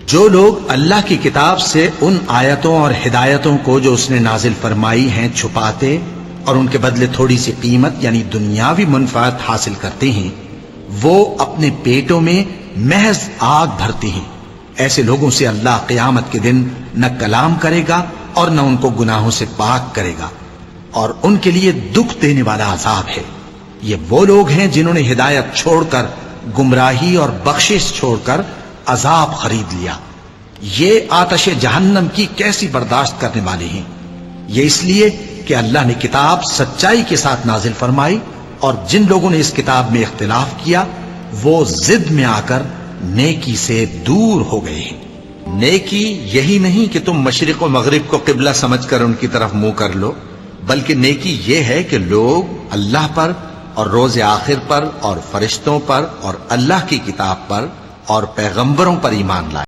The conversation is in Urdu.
جو لوگ اللہ کی کتاب سے ان آیتوں اور ہدایتوں کو جو اس نے نازل فرمائی ہیں چھپاتے اور ان کے بدلے تھوڑی سی قیمت یعنی دنیاوی منفعت حاصل کرتے ہیں، وہ اپنے پیٹوں میں محض آگ بھرتے ہیں۔ ایسے لوگوں سے اللہ قیامت کے دن نہ کلام کرے گا اور نہ ان کو گناہوں سے پاک کرے گا، اور ان کے لیے دکھ دینے والا عذاب ہے۔ یہ وہ لوگ ہیں جنہوں نے ہدایت چھوڑ کر گمراہی اور بخشش چھوڑ کر عذاب خرید لیا۔ یہ آتش جہنم کی کیسی برداشت کرنے والے ہیں۔ یہ اس لیے کہ اللہ نے کتاب سچائی کے ساتھ نازل فرمائی، اور جن لوگوں نے اس کتاب میں اختلاف کیا وہ ضد میں آ کر نیکی سے دور ہو گئے ہیں۔ نیکی یہی نہیں کہ تم مشرق و مغرب کو قبلہ سمجھ کر ان کی طرف منہ کر لو، بلکہ نیکی یہ ہے کہ لوگ اللہ پر اور روز آخر پر اور فرشتوں پر اور اللہ کی کتاب پر اور پیغمبروں پر ایمان لائے۔